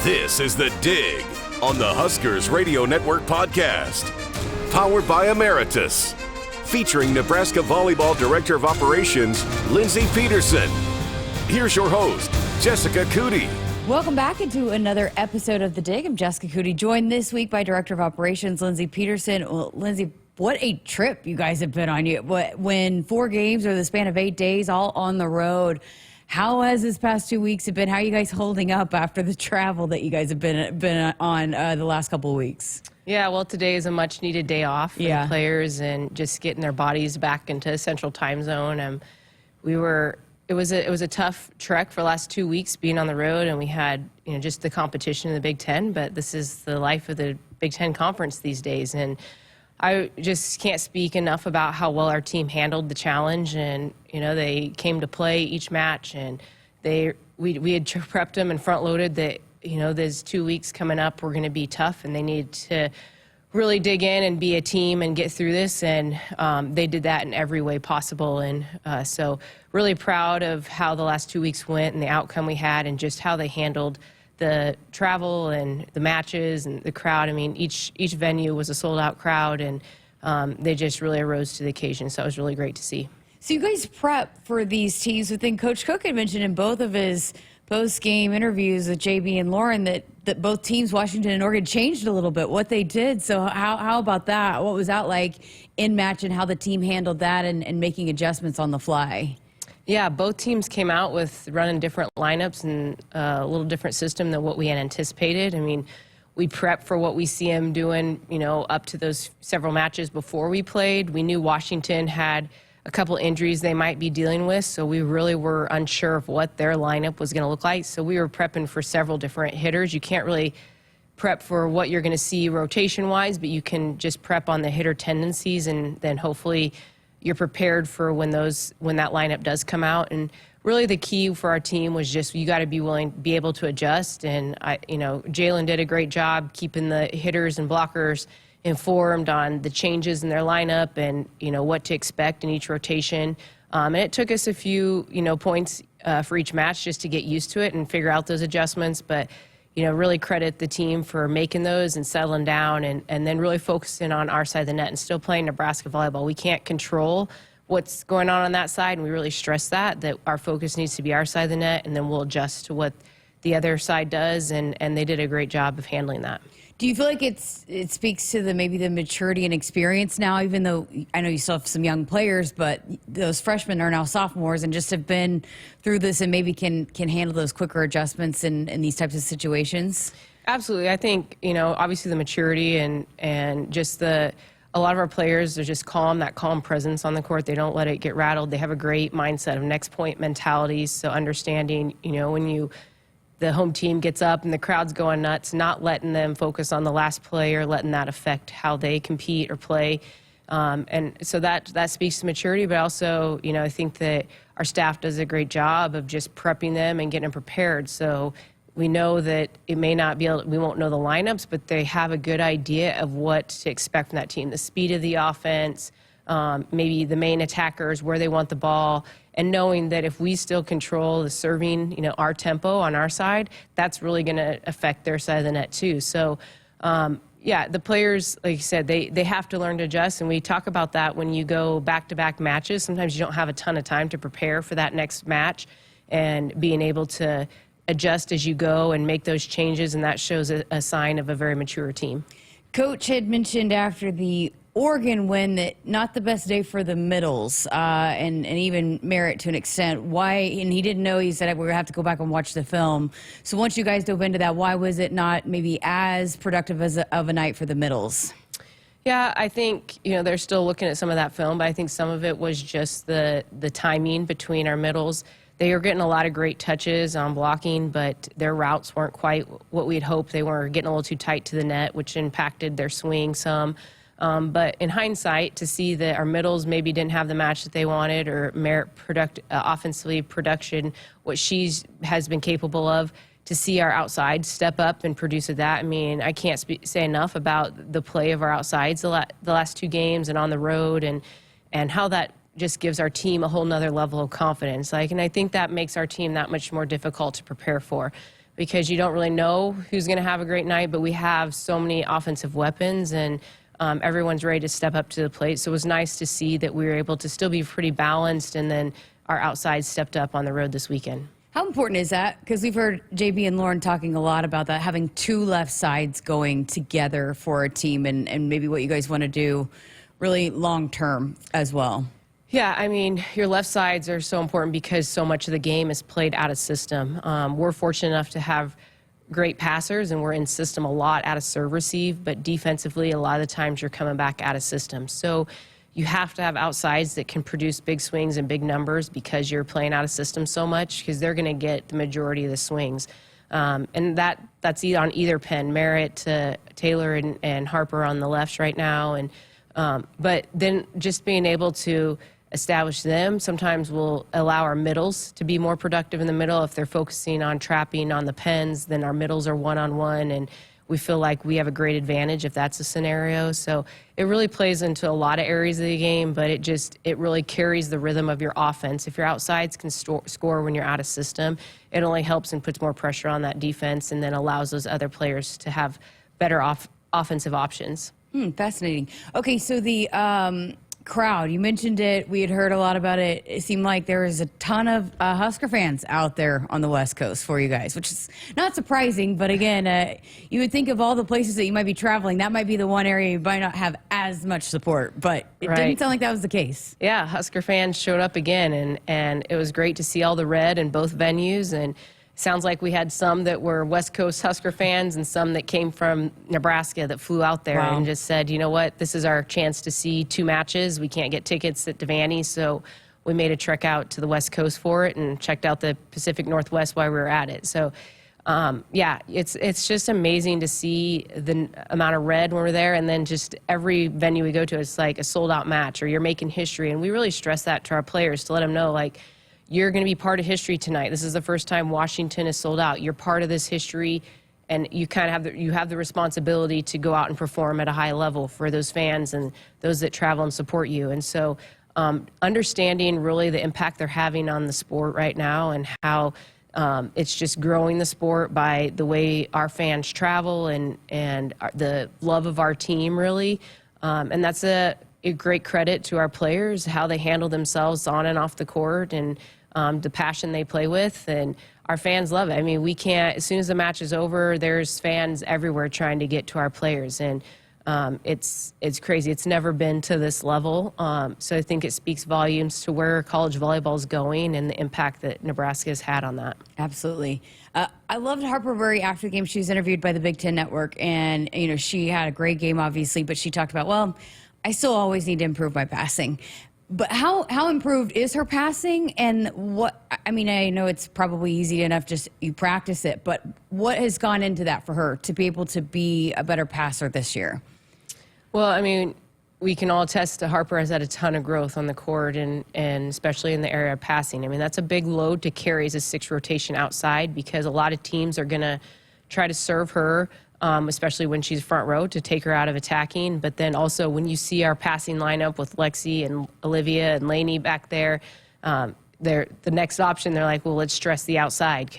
This is The Dig on the Huskers Radio Network podcast. Powered by Emeritus. Featuring Nebraska Volleyball Director of Operations, Lindsay Peterson. Here's your host, Jessica Coody. Welcome back into another episode of The Dig. I'm Jessica Coody, joined this week by Director of Operations, Lindsay Peterson. Well, Lindsay, what a trip you guys have been on. When 4 games over the span of 8 days, all on the road. How has this past 2 weeks been? How are you guys holding up after the travel that you guys have been on the last couple of weeks? Yeah, well, today is a much-needed day off for the players and just getting their bodies back into Central Time Zone. It was a tough trek for the last 2 weeks being on the road, and we had just the competition in the Big Ten. But this is the life of the Big Ten Conference these days, and I just can't speak enough about how well our team handled the challenge. And they came to play each match, and we had prepped them and front loaded that those 2 weeks coming up were going to be tough, and they need to really dig in and be a team and get through this. And they did that in every way possible. And so really proud of how the last 2 weeks went and the outcome we had, and just how they handled the travel and the matches and the crowd. I mean, each venue was a sold-out crowd, and they just really arose to the occasion. So it was really great to see. So you guys prep for these teams. Within Coach Cook had mentioned in both of his post-game interviews with JB and Lauren that both teams, Washington and Oregon, changed a little bit what they did. So how about that? What was that like in match, and how the team handled that and making adjustments on the fly? Yeah, both teams came out with running different lineups and a little different system than what we had anticipated. I mean, we prepped for what we see them doing, up to those several matches before we played. We knew Washington had a couple injuries they might be dealing with, so we really were unsure of what their lineup was going to look like. So we were prepping for several different hitters. You can't really prep for what you're going to see rotation-wise, but you can just prep on the hitter tendencies, and then hopefully you're prepared for when that lineup does come out. And really the key for our team was just you got to be willing, be able to adjust. And Jalen did a great job keeping the hitters and blockers informed on the changes in their lineup and what to expect in each rotation. And it took us a few points for each match just to get used to it and figure out those adjustments. But really credit the team for making those and settling down, and then really focusing on our side of the net and still playing Nebraska volleyball. We can't control what's going on that side, and we really stress that our focus needs to be our side of the net, and then we'll adjust to what the other side does, and they did a great job of handling that. Do you feel like it speaks to maybe the maturity and experience now, even though I know you still have some young players, but those freshmen are now sophomores and just have been through this and maybe can handle those quicker adjustments in these types of situations? Absolutely. I think, obviously the maturity and just a lot of our players are just that calm presence on the court. They don't let it get rattled. They have a great mindset of next point mentality. So understanding, when the home team gets up and the crowd's going nuts, not letting them focus on the last play or letting that affect how they compete or play. And so that speaks to maturity, but also, I think that our staff does a great job of just prepping them and getting them prepared. So we know that we won't know the lineups, but they have a good idea of what to expect from that team, the speed of the offense, maybe the main attackers, where they want the ball, and knowing that if we still control the serving, our tempo on our side, that's really going to affect their side of the net too. So, the players, like you said, they have to learn to adjust, and we talk about that when you go back-to-back matches. Sometimes you don't have a ton of time to prepare for that next match, and being able to adjust as you go and make those changes, and that shows a sign of a very mature team. Coach had mentioned after the Oregon win that not the best day for the middles, and even Merritt to an extent. Why? And he didn't know. He said we're going to have to go back and watch the film. So once you guys dove into that, why was it not maybe as productive of a night for the middles? Yeah, I think, they're still looking at some of that film, but I think some of it was just the timing between our middles. They were getting a lot of great touches on blocking, but their routes weren't quite what we'd hoped. They were getting a little too tight to the net, which impacted their swing some. But in hindsight, to see that our middles maybe didn't have the match that they wanted, or Merritt offensively production, what she has been capable of, to see our outside step up and produce that. I mean, I can't say enough about the play of our outsides the last 2 games and on the road, and how that just gives our team a whole nother level of confidence. And I think that makes our team that much more difficult to prepare for. because you don't really know who's going to have a great night, but we have so many offensive weapons, and everyone's ready to step up to the plate. So it was nice to see that we were able to still be pretty balanced, and then our outside stepped up on the road this weekend. How important is that? Because we've heard JB and Lauren talking a lot about that, having two left sides going together for a team, and maybe what you guys want to do really long term as well. Yeah, I mean, your left sides are so important because so much of the game is played out of system. We're fortunate enough to have great passers, and we're in system a lot out of serve receive, but defensively, a lot of the times you're coming back out of system. So you have to have outsides that can produce big swings and big numbers because you're playing out of system so much, because they're going to get the majority of the swings. And that's on either pen, Merritt, Taylor, and Harper on the left right now. And but then just being able to establish them sometimes will allow our middles to be more productive in the middle. If they're focusing on trapping on the pens, then our middles are one-on-one, and we feel like we have a great advantage if that's a scenario. So it really plays into a lot of areas of the game, but it really carries the rhythm of your offense. If your outsides can score when you're out of system, it only helps and puts more pressure on that defense, and then allows those other players to have better offensive options. Fascinating. Okay, so the crowd, you mentioned it. We had heard a lot about it. It seemed like there was a ton of Husker fans out there on the West Coast for you guys, which is not surprising. But again, you would think of all the places that you might be traveling, that might be the one area you might not have as much support. But it didn't sound like that was the case. Yeah, Husker fans showed up again, and it was great to see all the red in both venues. And sounds like we had some that were West Coast Husker fans and some that came from Nebraska that flew out there and just said, you know what, this is our chance to see two matches. We can't get tickets at Devaney, so we made a trek out to the West Coast for it and checked out the Pacific Northwest while we were at it. So, yeah, it's just amazing to see the amount of red when we're there, and then just every venue we go to, it's like a sold-out match or you're making history. And we really stress that to our players to let them know, like, you're going to be part of history tonight. This is the first time Washington is sold out. You're part of this history, and you kind of have the responsibility to go out and perform at a high level for those fans and those that travel and support you. And so understanding really the impact they're having on the sport right now, and how it's just growing the sport by the way our fans travel and the love of our team, really. And that's a great credit to our players, how they handle themselves on and off the court, and the passion they play with, and our fans love it. I mean, we can't, as soon as the match is over, there's fans everywhere trying to get to our players, and it's crazy. It's never been to this level, so I think it speaks volumes to where college volleyball is going and the impact that Nebraska has had on that. Absolutely. I loved Harper Murray after the game. She was interviewed by the Big Ten Network, and she had a great game, obviously, but she talked about, well, I still always need to improve my passing. But how improved is her passing? And I know it's probably easy enough, just you practice it, but what has gone into that for her to be able to be a better passer this year? Well, I mean, we can all attest to Harper has had a ton of growth on the court, and especially in the area of passing. I mean, that's a big load to carry as a six rotation outside, because a lot of teams are going to try to serve her, especially when she's front row, to take her out of attacking. But then also when you see our passing lineup with Lexi and Olivia and Lainey back there, the next option, they're like, well, let's stress the outside,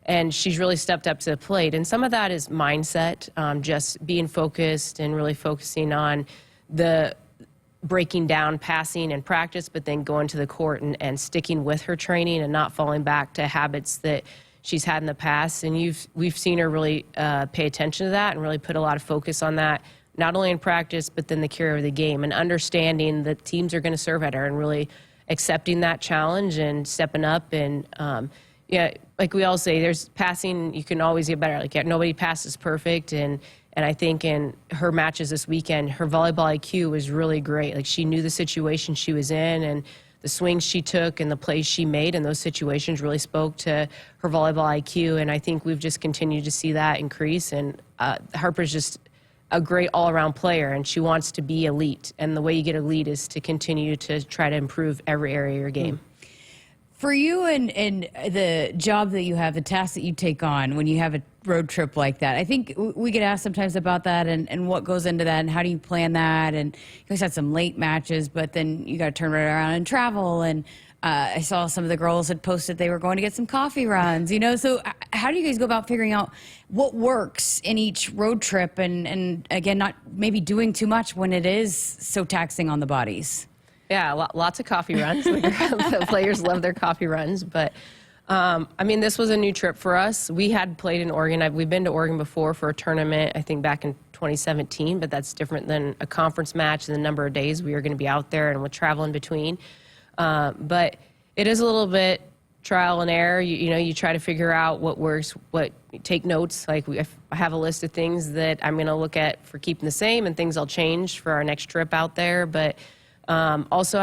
and she's really stepped up to the plate. And some of that is mindset, just being focused and really focusing on the breaking down passing and practice, but then going to the court and sticking with her training and not falling back to habits that she's had in the past. And we've seen her really pay attention to that and really put a lot of focus on that, not only in practice, but then the carry of the game, and understanding that teams are going to serve at her and really accepting that challenge and stepping up. And yeah, like we all say, there's passing, you can always get better. Like, nobody passes perfect. And I think in her matches this weekend, her volleyball IQ was really great. Like, she knew the situation she was in, and the swings she took and the plays she made in those situations really spoke to her volleyball IQ. And I think we've just continued to see that increase. And Harper's just a great all-around player, and she wants to be elite. And the way you get elite is to continue to try to improve every area of your game. For you and the job that you have, the task that you take on when you have a road trip like that, I think we get asked sometimes about that and what goes into that and how do you plan that. And you guys had some late matches, but then you got to turn right around and travel. And I saw some of the girls had posted they were going to get some coffee runs, So how do you guys go about figuring out what works in each road trip and again, not maybe doing too much when it is so taxing on the bodies? Yeah, lots of coffee runs. The players love their coffee runs. But, I mean, this was a new trip for us. We had played in Oregon. We've been to Oregon before for a tournament, I think back in 2017, but that's different than a conference match and the number of days we are going to be out there and with travel in between. But it is a little bit trial and error. You try to figure out what works, take notes. Like I have a list of things that I'm going to look at for keeping the same and things I'll change for our next trip out there. But also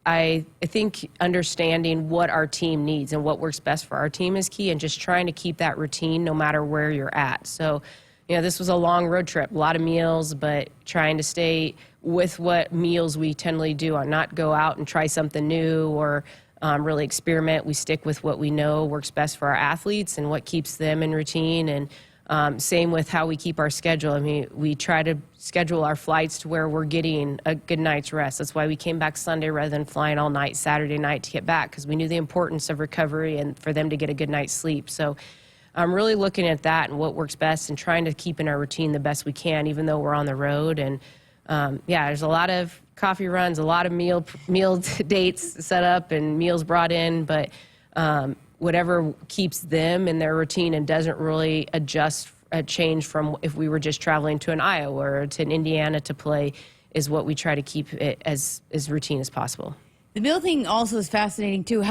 I think understanding what our team needs and what works best for our team is key, and just trying to keep that routine no matter where you're at. So, this was a long road trip, a lot of meals, but trying to stay with what meals we tentatively do, and not go out and try something new or really experiment. We stick with what we know works best for our athletes and what keeps them in routine. And same with how we keep our schedule. I mean, we try to schedule our flights to where we're getting a good night's rest. That's why we came back Sunday rather than flying all night Saturday night to get back, because we knew the importance of recovery and for them to get a good night's sleep. So I'm really looking at that and what works best and trying to keep in our routine the best we can, even though we're on the road. And there's a lot of coffee runs, a lot of meal dates set up and meals brought in, but whatever keeps them in their routine and doesn't really change from if we were just traveling to an Iowa or to an Indiana to play is what we try to keep it as routine as possible. The meal thing also is fascinating too.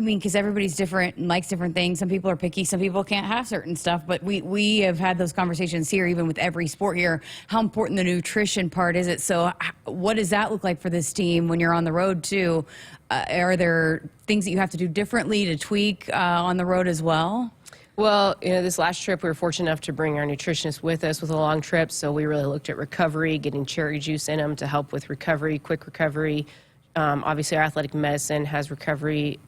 Because everybody's different and likes different things. Some people are picky, some people can't have certain stuff, but we have had those conversations here, even with every sport here, how important the nutrition part is. So what does that look like for this team when you're on the road too? Are there things that you have to do differently to tweak on the road as well? Well, this last trip, we were fortunate enough to bring our nutritionist with us with a long trip. So we really looked at recovery, getting cherry juice in them to help with recovery, quick recovery. Obviously, our athletic medicine has recovery,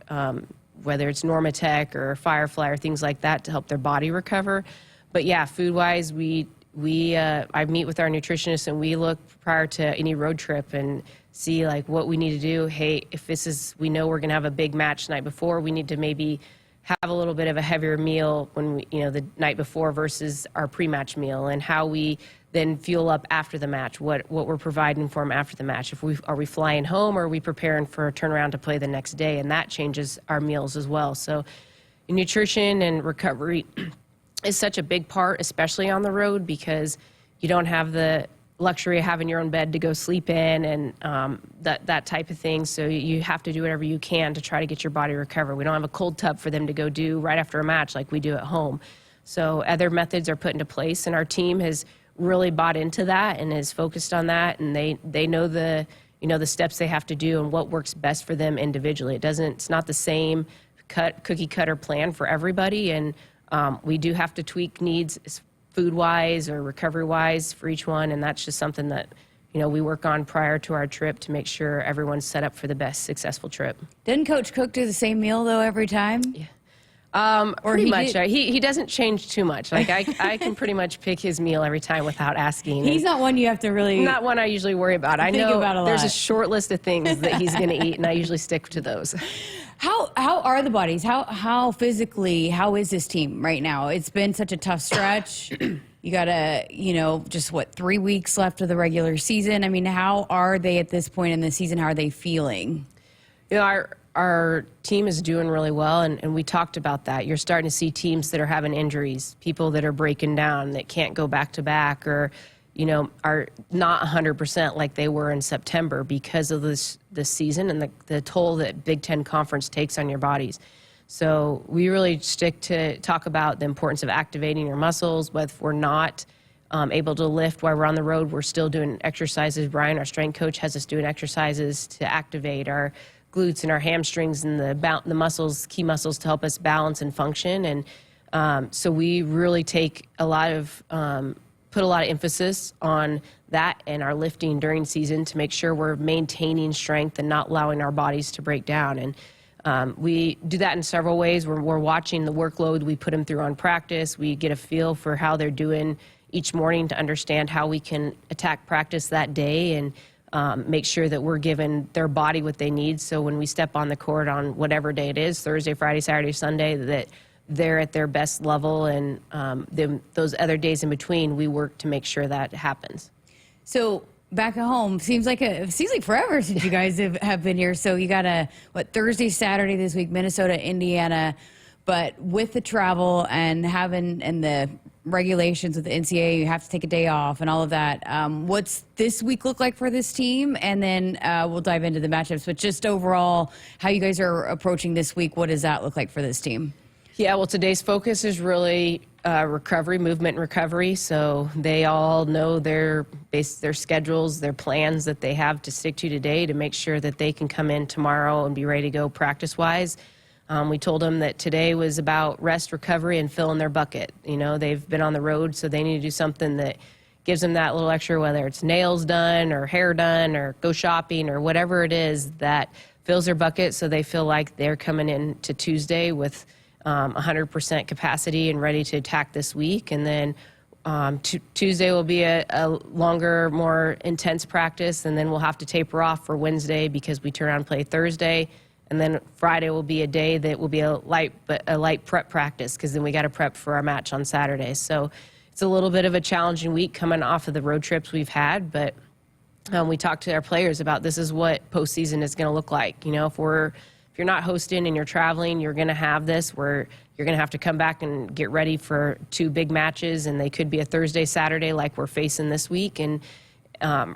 whether it's Normatec or Firefly or things like that to help their body recover. But yeah, food-wise, I meet with our nutritionist and we look prior to any road trip and see like what we need to do. Hey, if we know we're going to have a big match the night before, we need to maybe have a little bit of a heavier meal when the night before versus our pre-match meal, and how we then fuel up after the match, what we're providing for them after the match. Are we flying home, or are we preparing for a turnaround to play the next day? And that changes our meals as well. So nutrition and recovery is such a big part, especially on the road, because you don't have the luxury of having your own bed to go sleep in and that type of thing. So you have to do whatever you can to try to get your body recovered. We don't have a cold tub for them to go do right after a match like we do at home. So other methods are put into place, and our team has really bought into that and is focused on that, and they know the steps they have to do and what works best for them individually. It's not the same cookie cutter plan for everybody, and we do have to tweak needs food-wise or recovery-wise for each one, and that's just something that we work on prior to our trip to make sure everyone's set up for the best successful trip. Didn't Coach Cook do the same meal though every time? Yeah. Pretty much. He doesn't change too much. Like I can pretty much pick his meal every time without asking. He's not one you have to really. Not one I usually worry about. I know there's a short list of things that he's going to eat, and I usually stick to those. How are the bodies? How physically? How is this team right now? It's been such a tough stretch. You got just 3 weeks left of the regular season. I mean, how are they at this point in the season? How are they feeling? Our team is doing really well, and we talked about that. You're starting to see teams that are having injuries, people that are breaking down, that can't go back-to-back, or, are not 100% like they were in September because of this season and the toll that Big Ten Conference takes on your bodies. So we really stick to talk about the importance of activating your muscles. Whether we're not able to lift while we're on the road, we're still doing exercises. Brian, our strength coach, has us doing exercises to activate our glutes and our hamstrings and the muscles, key muscles, to help us balance and function. And so we really take put a lot of emphasis on that and our lifting during season to make sure we're maintaining strength and not allowing our bodies to break down. And we do that in several ways. We're watching the workload we put them through on practice. We get a feel for how they're doing each morning to understand how we can attack practice that day and make sure that we're giving their body what they need. So when we step on the court on whatever day it is, Thursday, Friday, Saturday, Sunday, that they're at their best level, and those other days in between, we work to make sure that happens. So back at home, seems like forever since you guys have been here. So you got Thursday, Saturday this week, Minnesota, Indiana, but with the travel and the regulations with the NCAA, you have to take a day off and all of that. What's this week look like for this team? And then we'll dive into the matchups, but just overall, how you guys are approaching this week, what does that look like for this team? Yeah, well, today's focus is really recovery, movement and recovery. So they all know their schedules, their plans that they have to stick to today to make sure that they can come in tomorrow and be ready to go practice-wise. We told them that today was about rest, recovery, and fill in their bucket. You know, they've been on the road, so they need to do something that gives them that little extra, whether it's nails done or hair done or go shopping or whatever it is that fills their bucket, so they feel like they're coming in to Tuesday with 100% capacity and ready to attack this week. And then Tuesday will be a longer, more intense practice, and then we'll have to taper off for Wednesday because we turn around and play Thursday. And then Friday will be a day that will be a light prep practice, because then we got to prep for our match on Saturday. So it's a little bit of a challenging week coming off of the road trips we've had, but we talked to our players about this is what postseason is going to look like. You know, if you're not hosting and you're traveling, you're going to have this where you're going to have to come back and get ready for 2 big matches, and they could be a Thursday, Saturday like we're facing this week. And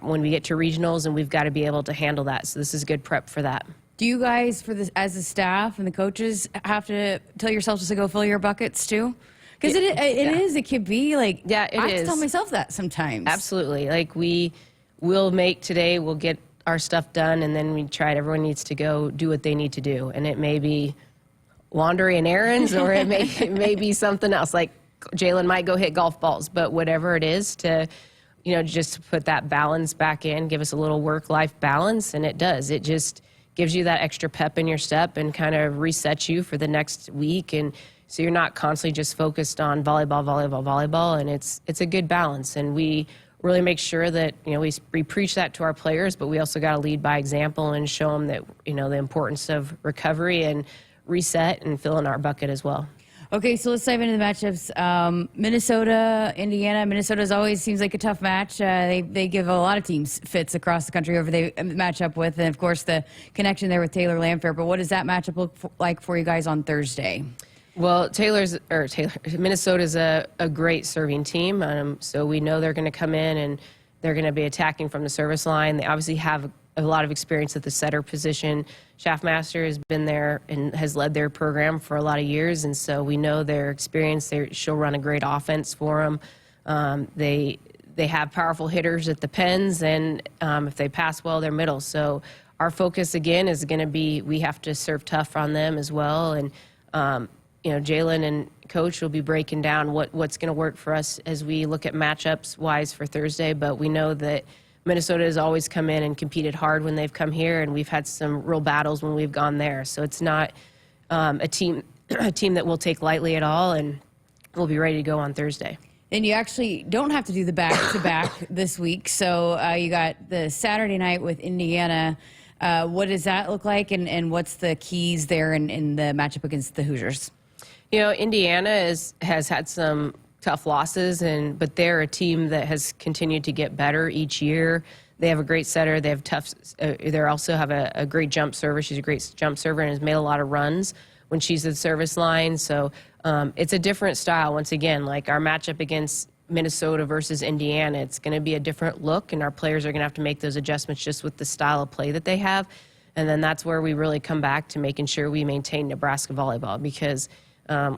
when we get to regionals, and we've got to be able to handle that. So this is good prep for that. Do you guys, as the staff and the coaches, have to tell yourselves to go fill your buckets too? Because it can be like, yeah, it is. I have to tell myself that sometimes. Absolutely. Like we'll get our stuff done, and then everyone needs to go do what they need to do. And it may be laundry and errands, or it may be something else. Like Jalen might go hit golf balls, but whatever it is just to put that balance back in, give us a little work-life balance, and it does. It just gives you that extra pep in your step and kind of resets you for the next week. And so you're not constantly just focused on volleyball, and it's a good balance. And we really make sure that, we preach that to our players, but we also got to lead by example and show them that, the importance of recovery and reset and fill in our bucket as well. Okay, so let's dive into the matchups. Minnesota, Indiana. Minnesota's always seems like a tough match. They give a lot of teams fits across the country over they match up with, and of course the connection there with Taylor Landfair. But what does that matchup look like for you guys on Thursday? Well, Minnesota's a great serving team, so we know they're going to come in and they're going to be attacking from the service line. They obviously have a lot of experience at the setter position. Schaffmaster has been there and has led their program for a lot of years, and so we know their experience. She'll run a great offense for them. They have powerful hitters at the pens, and if they pass well, they're middle. So our focus, again, is going to be we have to serve tough on them as well. And, Jalen and Coach will be breaking down what's going to work for us as we look at matchups-wise for Thursday. But we know that Minnesota has always come in and competed hard when they've come here, and we've had some real battles when we've gone there. So it's not a team that we'll take lightly at all, and we'll be ready to go on Thursday. And you actually don't have to do the back-to-back this week. So you got the Saturday night with Indiana. What does that look like, and what's the keys there in the matchup against the Hoosiers? Indiana has had some tough losses, but they're a team that has continued to get better each year. They have a great setter. They have they also have a great jump server. She's a great jump server and has made a lot of runs when she's at the service line. So it's a different style. Once again, like our matchup against Minnesota versus Indiana, it's going to be a different look, and our players are going to have to make those adjustments just with the style of play that they have. And then that's where we really come back to making sure we maintain Nebraska volleyball, because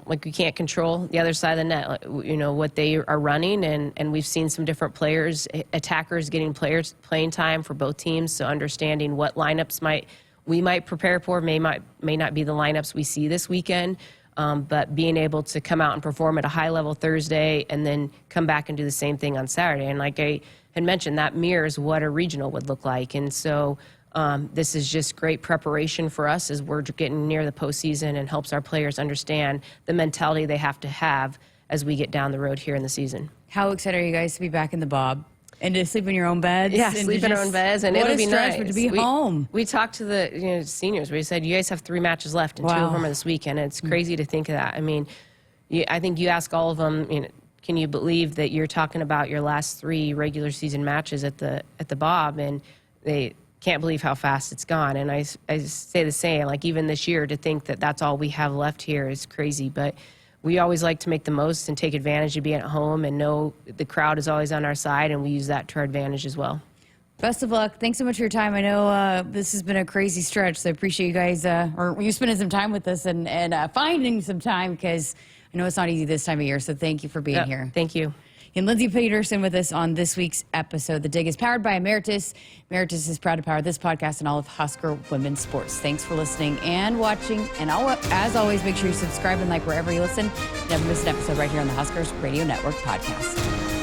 we can't control the other side of the net, what they are running, and we've seen some different players, attackers getting playing time for both teams. So understanding what lineups we might prepare for may not be the lineups we see this weekend, but being able to come out and perform at a high level Thursday and then come back and do the same thing on Saturday. And like I had mentioned, that mirrors what a regional would look like. And so this is just great preparation for us as we're getting near the postseason, and helps our players understand the mentality they have to have as we get down the road here in the season. How excited are you guys to be back in the Bob? And to sleep in your own beds. Yeah, and sleep in our own beds, and it'll be nice. But to be home. We talked to the seniors. We said, you guys have 3 matches left, and 2 of them are this weekend. It's crazy to think of that. I mean, I think you ask all of them, can you believe that you're talking about your last 3 regular season matches at the Bob, and they can't believe how fast it's gone. And I say the same, like even this year, to think that that's all we have left here is crazy. But we always like to make the most and take advantage of being at home and know the crowd is always on our side, and we use that to our advantage as well. Best of luck. Thanks so much for your time. I know this has been a crazy stretch, so I appreciate you guys, or you spending some time with us and finding some time, because I know it's not easy this time of year, so thank you for being here. Thank you. And Lindsay Peterson with us on this week's episode. The Dig is powered by Emeritus. Emeritus is proud to power this podcast and all of Husker women's sports. Thanks for listening and watching. And as always, make sure you subscribe and like wherever you listen. Never miss an episode right here on the Huskers Radio Network podcast.